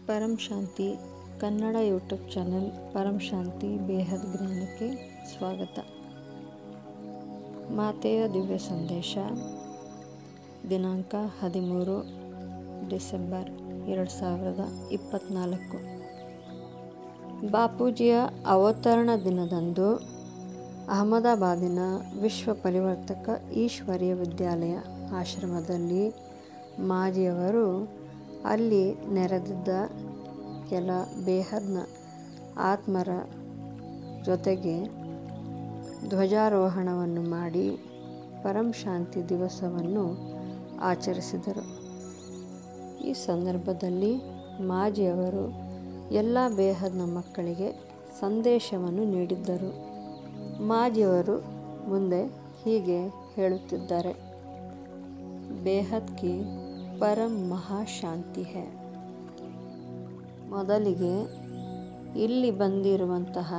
ಪರಂ ಶಾಂತಿ Kannada YouTube channel ಪರಂ ಶಾಂತಿ ಬೇಹದ್ ಜ್ಞಾನಕ್ಕೆ ಸ್ವಾಗತ. ಮಾತೆಯ ದಿವ್ಯ ಸಂದೇಶ ದಿನಾಂಕ 13 ಡಿಸೆಂಬರ್ 2024. ಬಾಪೂಜಿಯ ಅವತರಣ ದಿನದಂದು ಅಹಮದಾಬಾದಿನ ವಿಶ್ವ ಪರಿವರ್ತಕ ಈಶ್ವರೀಯ ವಿದ್ಯಾಲಯ ಆಶ್ರಮದಲ್ಲಿ ಮಾಜಿಯವರು ಅಲ್ಲಿ ನೆರೆದಿದ್ದ ಕೆಲ ಬೇಹದ್ನ ಆತ್ಮರ ಜೊತೆಗೆ ಧ್ವಜಾರೋಹಣವನ್ನು ಮಾಡಿ ಪರಂ ಶಾಂತಿ ದಿವಸವನ್ನು ಆಚರಿಸಿದರು. ಈ ಸಂದರ್ಭದಲ್ಲಿ ಮಾಜಿಯವರು ಎಲ್ಲ ಬೇಹದ್ನ ಮಕ್ಕಳಿಗೆ ಸಂದೇಶವನ್ನು ನೀಡಿದ್ದರು. ಮಾಜಿಯವರು ಮುಂದೆ ಹೀಗೆ ಹೇಳುತ್ತಿದ್ದಾರೆ: ಬೇಹದ್ ಕಿ ಪರಂ ಮಹಾಶಾಂತಿ ಹೈ. ಮೊದಲಿಗೆ ಇಲ್ಲಿ ಬಂದಿರುವಂತಹ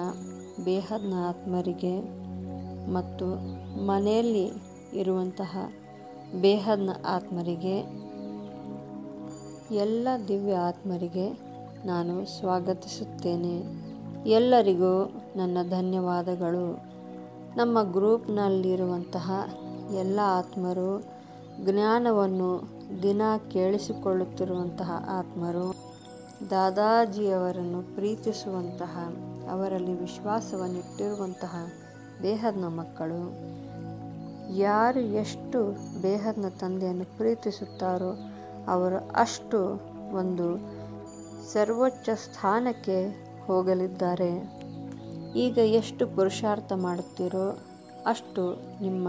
ಬೇಹದ್ನ ಆತ್ಮರಿಗೆ ಮತ್ತು ಮನೆಯಲ್ಲಿ ಇರುವಂತಹ ಬೇಹದ್ನ ಆತ್ಮರಿಗೆ, ಎಲ್ಲ ದಿವ್ಯ ಆತ್ಮರಿಗೆ ನಾನು ಸ್ವಾಗತಿಸುತ್ತೇನೆ. ಎಲ್ಲರಿಗೂ ನನ್ನ ಧನ್ಯವಾದಗಳು. ನಮ್ಮ ಗ್ರೂಪ್ನಲ್ಲಿರುವಂತಹ ಎಲ್ಲ ಆತ್ಮರು, ಜ್ಞಾನವನ್ನು ದಿನ ಕೇಳಿಸಿಕೊಳ್ಳುತ್ತಿರುವಂತಹ ಆತ್ಮರು, ದಾದಾಜಿಯವರನ್ನು ಪ್ರೀತಿಸುವಂತಹ, ಅವರಲ್ಲಿ ವಿಶ್ವಾಸವನ್ನಿಟ್ಟಿರುವಂತಹ ಬೇಹದ್ನ ಮಕ್ಕಳು, ಯಾರು ಎಷ್ಟು ಬೇಹದ್ನ ತಂದೆಯನ್ನು ಪ್ರೀತಿಸುತ್ತಾರೋ ಅವರು ಅಷ್ಟು ಒಂದು ಸರ್ವೋಚ್ಚ ಸ್ಥಾನಕ್ಕೆ ಹೋಗಲಿದ್ದಾರೆ. ಈಗ ಎಷ್ಟು ಪುರುಷಾರ್ಥ ಮಾಡುತ್ತೀರೋ ಅಷ್ಟು ನಿಮ್ಮ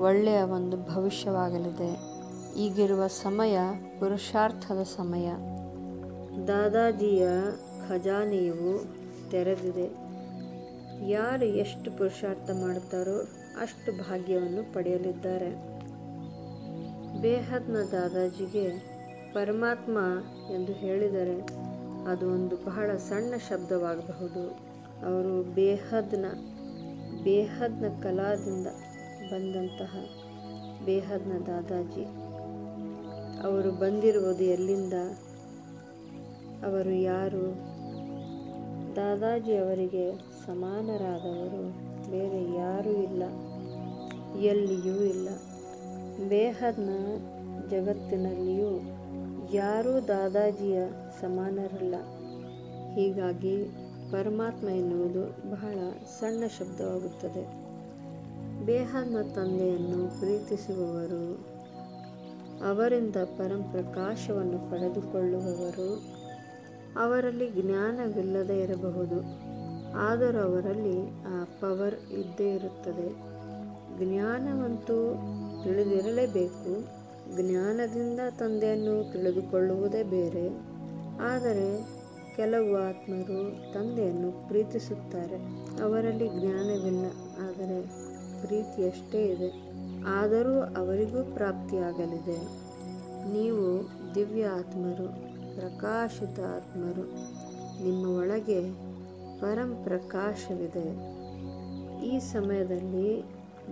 ಒಳ್ಳೆಯ ಒಂದು ಭವಿಷ್ಯವಾಗಲಿದೆ. ಈಗಿರುವ ಸಮಯ ಪುರುಷಾರ್ಥದ ಸಮಯ. ದಾದಾಜಿಯ ಖಜಾನೆಯು ತೆರೆದಿದೆ. ಯಾರು ಎಷ್ಟು ಪುರುಷಾರ್ಥ ಮಾಡುತ್ತಾರೋ ಅಷ್ಟು ಭಾಗ್ಯವನ್ನು ಪಡೆಯಲಿದ್ದಾರೆ. ಬೇಹದ್ನ ದಾದಾಜಿಗೆ ಪರಮಾತ್ಮ ಎಂದು ಹೇಳಿದರೆ ಅದು ಒಂದು ಬಹಳ ಸಣ್ಣ ಶಬ್ದವಾಗಬಹುದು. ಅವರು ಬೇಹದ್ನ ಕಲಾದಿಂದ ಬಂದಂತಹ ಬೇಹದ್ನ ದಾದಾಜಿ. ಅವರು ಬಂದಿರುವುದು ಎಲ್ಲಿಂದ? ಅವರು ಯಾರು? ದಾದಾಜಿ ಅವರಿಗೆ ಸಮಾನರಾದವರು ಬೇರೆ ಯಾರೂ ಇಲ್ಲ, ಎಲ್ಲಿಯೂ ಇಲ್ಲ. ಬೇಹದ್ನ ಜಗತ್ತಿನಲ್ಲಿಯೂ ಯಾರೂ ದಾದಾಜಿಯ ಸಮಾನರಲ್ಲ. ಹೀಗಾಗಿ ಪರಮಾತ್ಮ ಎನ್ನುವುದು ಬಹಳ ಸಣ್ಣ ಶಬ್ದವಾಗುತ್ತದೆ. ಬೇಹದ್ನ ತಂದೆಯನ್ನು ಪ್ರೀತಿಸುವವರು, ಅವರಿಂದ ಪರಂಪ್ರಕಾಶವನ್ನು ಪಡೆದುಕೊಳ್ಳುವವರು, ಅವರಲ್ಲಿ ಜ್ಞಾನವಿಲ್ಲದೆ ಇರಬಹುದು, ಆದರೂ ಅವರಲ್ಲಿ ಆ ಪವರ್ ಇದ್ದೇ ಇರುತ್ತದೆ. ಜ್ಞಾನವಂತೂ ತಿಳಿದಿರಲೇಬೇಕು. ಜ್ಞಾನದಿಂದ ತಂದೆಯನ್ನು ತಿಳಿದುಕೊಳ್ಳುವುದೇ ಬೇರೆ. ಆದರೆ ಕೆಲವು ಆತ್ಮರು ತಂದೆಯನ್ನು ಪ್ರೀತಿಸುತ್ತಾರೆ. ಅವರಲ್ಲಿ ಜ್ಞಾನವಿಲ್ಲ, ಆದರೆ ಪ್ರೀತಿಯಷ್ಟೇ ಇದೆ. ಆದರೂ ಅವರಿಗೂ ಪ್ರಾಪ್ತಿಯಾಗಲಿದೆ. ನೀವು ದಿವ್ಯ ಆತ್ಮರು, ಪ್ರಕಾಶಿತ ಆತ್ಮರು. ನಿಮ್ಮ ಒಳಗೆ ಪರಂಪ್ರಕಾಶವಿದೆ. ಈ ಸಮಯದಲ್ಲಿ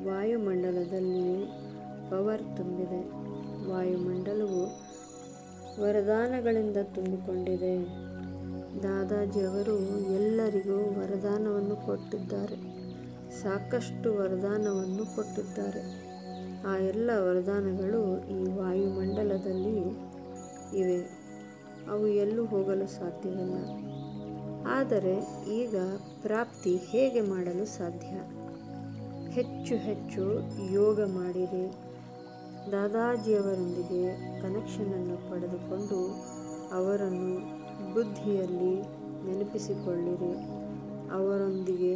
ವಾಯುಮಂಡಲದಲ್ಲಿ ಪವರ್ ತುಂಬಿದೆ. ವಾಯುಮಂಡಲವು ವರದಾನಗಳಿಂದ ತುಂಬಿಕೊಂಡಿದೆ. ದಾದಾಜಿಯವರು ಎಲ್ಲರಿಗೂ ವರದಾನವನ್ನು ಕೊಟ್ಟಿದ್ದಾರೆ. ಸಾಕಷ್ಟು ವರದಾನವನ್ನು ಕೊಟ್ಟಿದ್ದಾರೆ. ಆ ಎಲ್ಲ ವರದಾನಗಳು ಈ ವಾಯುಮಂಡಲದಲ್ಲಿ ಇವೆ. ಅವು ಎಲ್ಲೂ ಹೋಗಲು ಸಾಧ್ಯವಿಲ್ಲ. ಆದರೆ ಈಗ ಪ್ರಾಪ್ತಿ ಹೇಗೆ ಮಾಡಲು ಸಾಧ್ಯ? ಹೆಚ್ಚು ಹೆಚ್ಚು ಯೋಗ ಮಾಡಿರಿ. ದಾದಾಜಿಯವರೊಂದಿಗೆ ಕನೆಕ್ಷನನ್ನು ಪಡೆದುಕೊಂಡು ಅವರನ್ನು ಬುದ್ಧಿಯಲ್ಲಿ ನೆನಪಿಸಿಕೊಳ್ಳಿರಿ. ಅವರೊಂದಿಗೆ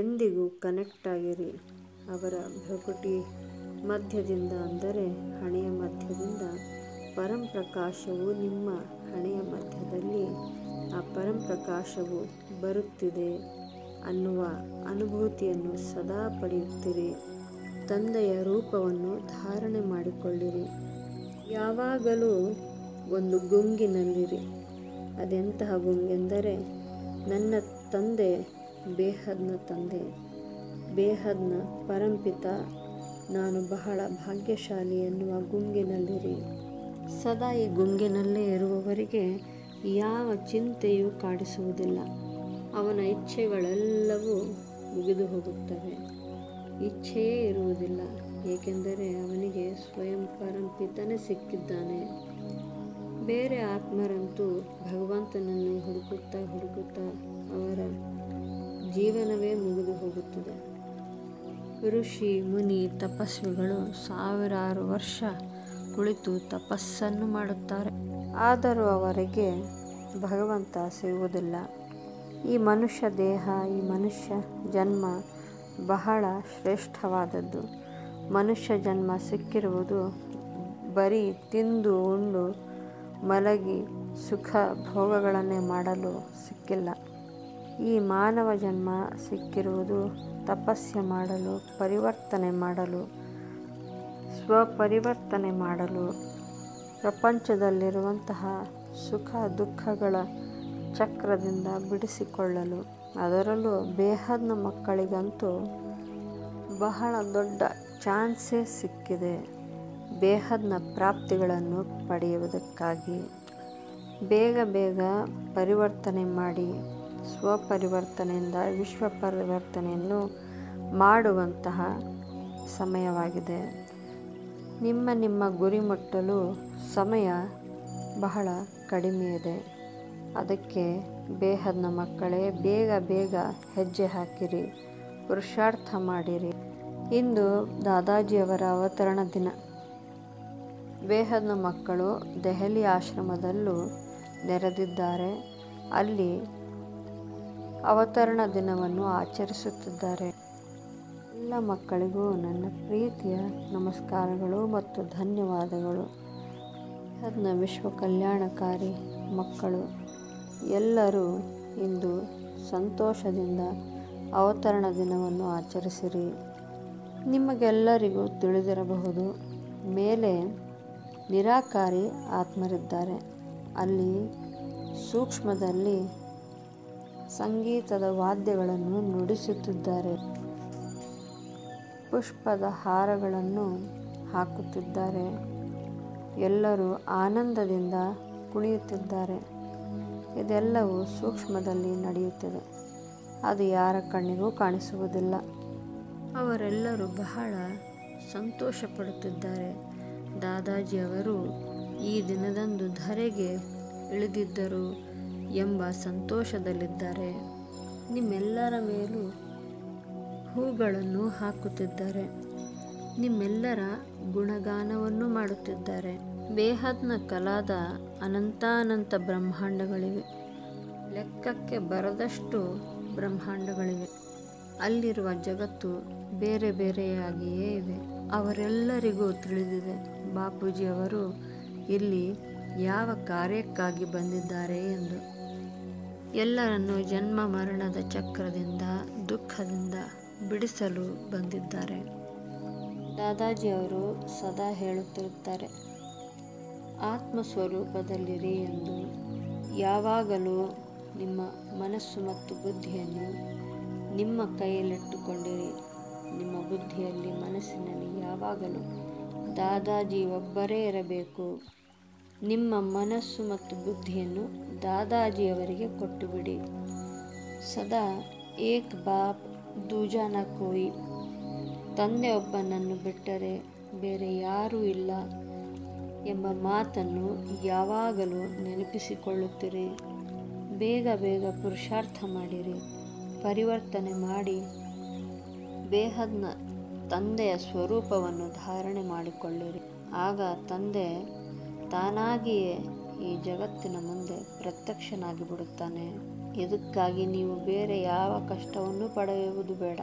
ಎಂದಿಗೂ ಕನೆಕ್ಟ್ ಆಗಿರಿ. ಅವರ ಭ್ರಕುಟಿ ಮಧ್ಯದಿಂದ, ಅಂದರೆ ಹಣೆಯ ಮಧ್ಯದಿಂದ ಪರಂಪ್ರಕಾಶವು ನಿಮ್ಮ ಹಣೆಯ ಮಧ್ಯದಲ್ಲಿ ಆ ಪರಂಪ್ರಕಾಶವು ಬರುತ್ತಿದೆ ಅನ್ನುವ ಅನುಭೂತಿಯನ್ನು ಸದಾ ಪಡೆಯುತ್ತೀರಿ. ತಂದೆಯ ರೂಪವನ್ನು ಧಾರಣೆ ಮಾಡಿಕೊಳ್ಳಿರಿ. ಯಾವಾಗಲೂ ಒಂದು ಗುಂಗಿನಲ್ಲಿರಿ. ಅದೆಂತಹ ಗುಂಗೆಂದರೆ, ನನ್ನ ತಂದೆ ಬೇಹದ್ನ ತಂದೆ, ಬೇಹದ್ನ ಪರಂಪಿತ, ನಾನು ಬಹಳ ಭಾಗ್ಯಶಾಲಿ ಎನ್ನುವ ಗುಂಗಿನಲ್ಲಿರಿ. ಸದಾ ಈ ಗುಂಗಿನಲ್ಲೇ ಇರುವವರಿಗೆ ಯಾವ ಚಿಂತೆಯೂ ಕಾಡಿಸುವುದಿಲ್ಲ. ಅವನ ಇಚ್ಛೆಗಳೆಲ್ಲವೂ ಮುಗಿದು ಹೋಗುತ್ತವೆ. ಇಚ್ಛೆಯೇ ಇರುವುದಿಲ್ಲ, ಏಕೆಂದರೆ ಅವನಿಗೆ ಸ್ವಯಂ ಪರಂಪಿತನೇ ಸಿಕ್ಕಿದ್ದಾನೆ. ಬೇರೆ ಆತ್ಮರಂತೂ ಭಗವಂತನನ್ನು ಹುಡುಕುತ್ತಾ ಅವರ ಜೀವನವೇ ಮುಗಿದು ಹೋಗುತ್ತದೆ. ಋಷಿ ಮುನಿ ತಪಸ್ವಿಗಳು ಸಾವಿರಾರು ವರ್ಷ ಕುಳಿತು ತಪಸ್ಸನ್ನು ಮಾಡುತ್ತಾರೆ, ಆದರೂ ಅವರಿಗೆ ಭಗವಂತ ಸಿಗುವುದಿಲ್ಲ. ಈ ಮನುಷ್ಯ ದೇಹ, ಈ ಮನುಷ್ಯ ಜನ್ಮ ಬಹಳ ಶ್ರೇಷ್ಠವಾದದ್ದು. ಮನುಷ್ಯ ಜನ್ಮ ಸಿಕ್ಕಿರುವುದು ಬರೀ ತಿಂದು ಉಂಡು ಮಲಗಿ ಸುಖ ಭೋಗಗಳನ್ನೇ ಮಾಡಲು ಸಿಕ್ಕಿಲ್ಲ. ಈ ಮಾನವ ಜನ್ಮ ಸಿಕ್ಕಿರುವುದು ತಪಸ್ಸೆ ಮಾಡಲು, ಪರಿವರ್ತನೆ ಮಾಡಲು, ಸ್ವಪರಿವರ್ತನೆ ಮಾಡಲು, ಪ್ರಪಂಚದಲ್ಲಿರುವಂತಹ ಸುಖ ದುಃಖಗಳ ಚಕ್ರದಿಂದ ಬಿಡಿಸಿಕೊಳ್ಳಲು. ಅದರಲ್ಲೂ ಬೇಹದ್ನ ಮಕ್ಕಳಿಗಂತೂ ಬಹಳ ದೊಡ್ಡ ಚಾನ್ಸೇ ಸಿಕ್ಕಿದೆ ಬೇಹದ್ನ ಪ್ರಾಪ್ತಿಗಳನ್ನು ಪಡೆಯುವುದಕ್ಕಾಗಿ. ಬೇಗ ಪರಿವರ್ತನೆ ಮಾಡಿ ಸ್ವಪರಿವರ್ತನೆಯಿಂದ ವಿಶ್ವ ಪರಿವರ್ತನೆಯನ್ನು ಮಾಡುವಂತಹ ಸಮಯವಾಗಿದೆ. ನಿಮ್ಮ ಗುರಿ ಮುಟ್ಟಲು ಸಮಯ ಬಹಳ ಕಡಿಮೆ ಇದೆ. ಅದಕ್ಕೆ ಬೇಹದ್ನ ಮಕ್ಕಳೇ ಬೇಗ ಹೆಜ್ಜೆ ಹಾಕಿರಿ, ಪುರುಷಾರ್ಥ ಮಾಡಿರಿ. ಇಂದು ದಾದಾಜಿಯವರ ಅವತರಣ ದಿನ. ಬೇಹದ್ನ ಮಕ್ಕಳು ದೆಹಲಿ ಆಶ್ರಮದಲ್ಲೂ ನೆರೆದಿದ್ದಾರೆ. ಅಲ್ಲಿ ಅವತರಣ ದಿನವನ್ನು ಆಚರಿಸುತ್ತಿದ್ದಾರೆ. ಎಲ್ಲ ಮಕ್ಕಳಿಗೂ ನನ್ನ ಪ್ರೀತಿಯ ನಮಸ್ಕಾರಗಳು ಮತ್ತು ಧನ್ಯವಾದಗಳು. ಬೇಹದ್ನ ವಿಶ್ವ ಕಲ್ಯಾಣಕಾರಿ ಮಕ್ಕಳು ಎಲ್ಲರೂ ಇಂದು ಸಂತೋಷದಿಂದ ಅವತರಣ ದಿನವನ್ನು ಆಚರಿಸಿರಿ. ನಿಮಗೆಲ್ಲರಿಗೂ ತಿಳಿದಿರಬಹುದು, ಮೇಲೆ ನಿರಾಕಾರಿ ಆತ್ಮರಿದ್ದಾರೆ. ಅಲ್ಲಿ ಸೂಕ್ಷ್ಮದಲ್ಲಿ ಸಂಗೀತದ ವಾದ್ಯಗಳನ್ನು ನುಡಿಸುತ್ತಿದ್ದಾರೆ, ಪುಷ್ಪದ ಹಾರಗಳನ್ನು ಹಾಕುತ್ತಿದ್ದಾರೆ. ಎಲ್ಲರೂ ಆನಂದದಿಂದ ಕುಣಿಯುತ್ತಿದ್ದಾರೆ. ಇದೆಲ್ಲವೂ ಸೂಕ್ಷ್ಮದಲ್ಲಿ ನಡೆಯುತ್ತದೆ, ಅದು ಯಾರ ಕಣ್ಣಿಗೂ ಕಾಣಿಸುವುದಿಲ್ಲ. ಅವರೆಲ್ಲರೂ ಬಹಳ ಸಂತೋಷ ಪಡುತ್ತಿದ್ದಾರೆ. ದಾದಾಜಿಯವರು ಈ ದಿನದಂದು ಧರೆಗೆ ಇಳಿದಿದ್ದರು ಎಂಬ ಸಂತೋಷದಲ್ಲಿದ್ದಾರೆ. ನಿಮ್ಮೆಲ್ಲರ ಮೇಲೂ ಹೂಗಳನ್ನು ಹಾಕುತ್ತಿದ್ದಾರೆ, ನಿಮ್ಮೆಲ್ಲರ ಗುಣಗಾನವನ್ನು ಮಾಡುತ್ತಿದ್ದಾರೆ. ಬೇಹದ್ನ ಕಲಾದ ಅನಂತಾನಂತ ಬ್ರಹ್ಮಾಂಡಗಳಿವೆ, ಲೆಕ್ಕಕ್ಕೆ ಬರದಷ್ಟು ಬ್ರಹ್ಮಾಂಡಗಳಿವೆ. ಅಲ್ಲಿರುವ ಜಗತ್ತು ಬೇರೆಯಾಗಿಯೇ ಇವೆ. ಅವರೆಲ್ಲರಿಗೂ ತಿಳಿದಿದೆ ಬಾಪೂಜಿಯವರು ಇಲ್ಲಿ ಯಾವ ಕಾರ್ಯಕ್ಕಾಗಿ ಬಂದಿದ್ದಾರೆ ಎಂದು. ಎಲ್ಲರನ್ನು ಜನ್ಮ ಮರಣದ ಚಕ್ರದಿಂದ, ದುಃಖದಿಂದ ಬಿಡಿಸಲು ಬಂದಿದ್ದಾರೆ. ದಾದಾಜಿಯವರು ಸದಾ ಹೇಳುತ್ತಿರುತ್ತಾರೆ, ಆತ್ಮಸ್ವರೂಪದಲ್ಲಿರಿ ಎಂದು. ಯಾವಾಗಲೂ ನಿಮ್ಮ ಮನಸ್ಸು ಮತ್ತು ಬುದ್ಧಿಯನ್ನು ನಿಮ್ಮ ಕೈಯಲ್ಲಿಟ್ಟುಕೊಂಡಿರಿ. ನಿಮ್ಮ ಬುದ್ಧಿಯಲ್ಲಿ, ಮನಸ್ಸಿನಲ್ಲಿ ಯಾವಾಗಲೂ ದಾದಾಜಿ ಒಬ್ಬರೇ ಇರಬೇಕು. ನಿಮ್ಮ ಮನಸ್ಸು ಮತ್ತು ಬುದ್ಧಿಯನ್ನು ದಾದಾಜಿಯವರಿಗೆ ಕೊಟ್ಟುಬಿಡಿ. ಸದಾ ಏಕ್ ಬಾಪ್ ದೂಜಾ ನ ಕೋಯಿ, ತಂದೆ ಒಬ್ಬನನ್ನು ಬಿಟ್ಟರೆ ಬೇರೆ ಯಾರೂ ಇಲ್ಲ ಎಂಬ ಮಾತನ್ನು ಯಾವಾಗಲೂ ನೆನಪಿಸಿಕೊಳ್ಳುತ್ತೀರಿ. ಬೇಗ ಪುರುಷಾರ್ಥ ಮಾಡಿರಿ, ಪರಿವರ್ತನೆ ಮಾಡಿ ಬೇಹದ್ನ ತಂದೆಯ ಸ್ವರೂಪವನ್ನು ಧಾರಣೆ ಮಾಡಿಕೊಳ್ಳಿರಿ. ಆಗ ತಂದೆ ತಾನಾಗಿಯೇ ಈ ಜಗತ್ತಿನ ಮುಂದೆ ಪ್ರತ್ಯಕ್ಷನಾಗಿ ಬಿಡುತ್ತಾನೆ. ಇದಕ್ಕಾಗಿ ನೀವು ಬೇರೆ ಯಾವ ಕಷ್ಟವನ್ನು ಪಡೆಯುವುದು ಬೇಡ,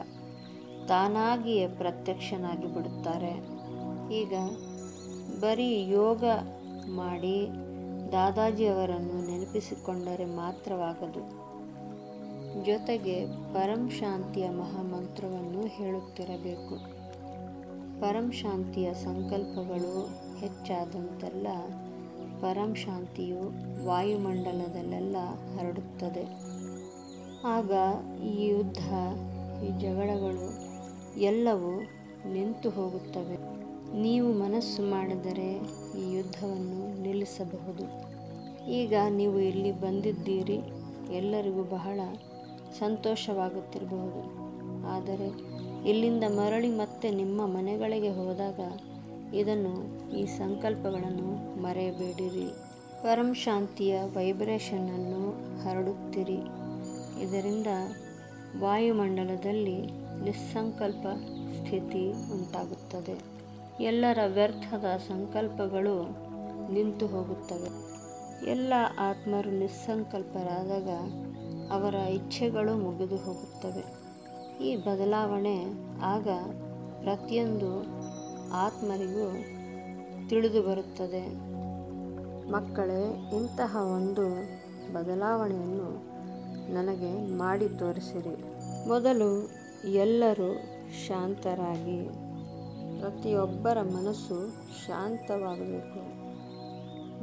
ತಾನಾಗಿಯೇ ಪ್ರತ್ಯಕ್ಷನಾಗಿ ಬಿಡುತ್ತಾರೆ. ಈಗ ಬರೀ ಯೋಗ ಮಾಡಿ ದಾದಾಜಿಯವರನ್ನು ನೆನಪಿಸಿಕೊಂಡರೆ ಮಾತ್ರವಾಗದು, ಜೊತೆಗೆ ಪರಂ ಶಾಂತಿಯ ಮಹಾಮಂತ್ರವನ್ನು ಹೇಳುತ್ತಿರಬೇಕು. ಪರಂ ಶಾಂತಿಯ ಸಂಕಲ್ಪಗಳು ಹೆಚ್ಚಾದಂತೆಲ್ಲ ಪರಂ ಶಾಂತಿಯು ವಾಯುಮಂಡಲದಲ್ಲೆಲ್ಲ ಹರಡುತ್ತದೆ. ಆಗ ಈ ಯುದ್ಧ, ಈ ಜಗಳಗಳು ಎಲ್ಲವೂ ನಿಂತು ಹೋಗುತ್ತವೆ. ನೀವು ಮನಸ್ಸು ಮಾಡಿದರೆ ಈ ಯುದ್ಧವನ್ನು ನಿಲ್ಲಿಸಬಹುದು. ಈಗ ನೀವು ಇಲ್ಲಿ ಬಂದಿದ್ದೀರಿ, ಎಲ್ಲರಿಗೂ ಬಹಳ ಸಂತೋಷವಾಗುತ್ತಿರಬಹುದು. ಆದರೆ ಇಲ್ಲಿಂದ ಮರಳಿ ಮತ್ತೆ ನಿಮ್ಮ ಮನೆಗಳಿಗೆ ಹೋದಾಗ ಈ ಸಂಕಲ್ಪಗಳನ್ನು ಮರೆಯಬೇಡಿರಿ. ಪರಂ ಶಾಂತಿಯ ವೈಬ್ರೇಷನನ್ನು ಹರಡುತ್ತೀರಿ. ಇದರಿಂದ ವಾಯುಮಂಡಲದಲ್ಲಿ ನಿಸ್ಸಂಕಲ್ಪ ಸ್ಥಿತಿ ಉಂಟಾಗುತ್ತದೆ. ಎಲ್ಲರ ವ್ಯರ್ಥದ ಸಂಕಲ್ಪಗಳು ನಿಂತು ಹೋಗುತ್ತವೆ. ಎಲ್ಲ ಆತ್ಮರು ನಿಸ್ಸಂಕಲ್ಪರಾದಾಗ ಅವರ ಇಚ್ಛೆಗಳು ಮುಗಿದು ಹೋಗುತ್ತವೆ. ಈ ಬದಲಾವಣೆ ಆಗ ಪ್ರತಿಯೊಂದು ಆತ್ಮರಿಗೂ ತಿಳಿದು ಬರುತ್ತದೆ. ಮಕ್ಕಳೇ, ಇಂತಹ ಒಂದು ಬದಲಾವಣೆಯನ್ನು ನನಗೆ ಮಾಡಿ ತೋರಿಸಿರಿ. ಮೊದಲು ಎಲ್ಲರೂ ಶಾಂತರಾಗಿ, ಪ್ರತಿಯೊಬ್ಬರ ಮನಸ್ಸು ಶಾಂತವಾಗಬೇಕು.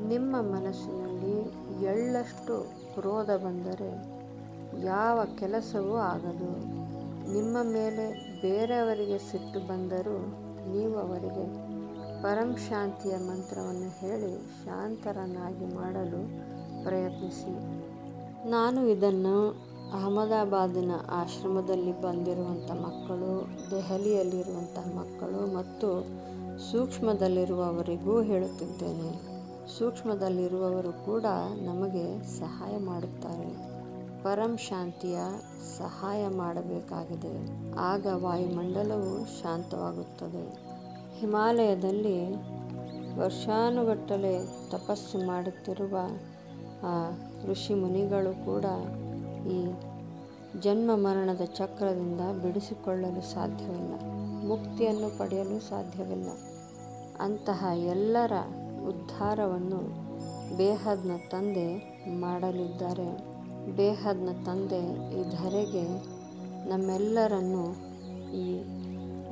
ನಿಮ್ಮ ಮನಸ್ಸಿನಲ್ಲಿ ಎಳ್ಳಷ್ಟು ಕ್ರೋಧ ಬಂದರೆ ಯಾವ ಕೆಲಸವೂ ಆಗದು. ನಿಮ್ಮ ಮೇಲೆ ಬೇರೆಯವರಿಗೆ ಸಿಟ್ಟು ಬಂದರೂ ನೀವು ಅವರಿಗೆ ಪರಂ ಶಾಂತಿಯ ಮಂತ್ರವನ್ನು ಹೇಳಿ ಶಾಂತರನ್ನಾಗಿ ಮಾಡಲು ಪ್ರಯತ್ನಿಸಿ. ನಾನು ಇದನ್ನು ಅಹಮದಾಬಾದಿನ ಆಶ್ರಮದಲ್ಲಿ ಬಂದಿರುವಂಥ ಮಕ್ಕಳು, ದೆಹಲಿಯಲ್ಲಿರುವಂತಹ ಮಕ್ಕಳು ಮತ್ತು ಸೂಕ್ಷ್ಮದಲ್ಲಿರುವವರಿಗೂ ಹೇಳುತ್ತಿದ್ದೇನೆ. ಸೂಕ್ಷ್ಮದಲ್ಲಿರುವವರು ಕೂಡ ನಮಗೆ ಸಹಾಯ ಮಾಡುತ್ತಾರೆ. ಪರಂ ಶಾಂತಿಯ ಸಹಾಯ ಮಾಡಬೇಕಾಗಿದೆ. ಆಗ ವಾಯುಮಂಡಲವು ಶಾಂತವಾಗುತ್ತದೆ. ಹಿಮಾಲಯದಲ್ಲಿ ವರ್ಷಾನುಗಟ್ಟಲೆ ತಪಸ್ಸು ಮಾಡುತ್ತಿರುವ ಆ ಋಷಿ ಮುನಿಗಳು ಕೂಡ ಈ ಜನ್ಮ ಮರಣದ ಚಕ್ರದಿಂದ ಬಿಡಿಸಿಕೊಳ್ಳಲು ಸಾಧ್ಯವಿಲ್ಲ, ಮುಕ್ತಿಯನ್ನು ಪಡೆಯಲು ಸಾಧ್ಯವಿಲ್ಲ. ಅಂತಹ ಎಲ್ಲರ ಉದ್ಧಾರವನ್ನು ಬೇಹದ್ನ ತಂದೆ ಮಾಡಲಿದ್ದಾರೆ. ಬೇಹದ್ನ ತಂದೆ ಈ ಧರೆಗೆ ನಮ್ಮೆಲ್ಲರನ್ನು ಈ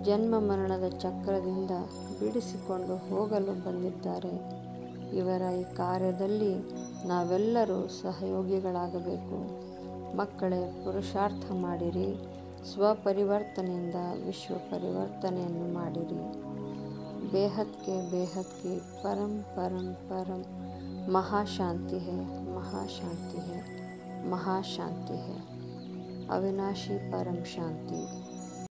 ಜನ್ಮ ಮರಣದ ಚಕ್ರದಿಂದ ಬಿಡಿಸಿಕೊಂಡು ಹೋಗಲು ಬಂದಿದ್ದಾರೆ. ಇವರ ಈ ಕಾರ್ಯದಲ್ಲಿ ನಾವೆಲ್ಲರೂ ಸಹಯೋಗಿಗಳಾಗಬೇಕು. ಮಕ್ಕಳೇ, ಪುರುಷಾರ್ಥ ಮಾಡಿರಿ. ಸ್ವಪರಿವರ್ತನೆಯಿಂದ ವಿಶ್ವ ಪರಿವರ್ತನೆಯನ್ನು ಮಾಡಿರಿ. बेहद के परम परम परम महाशांति है, महाशांति है, महाशांति है। अविनाशी परम शांति।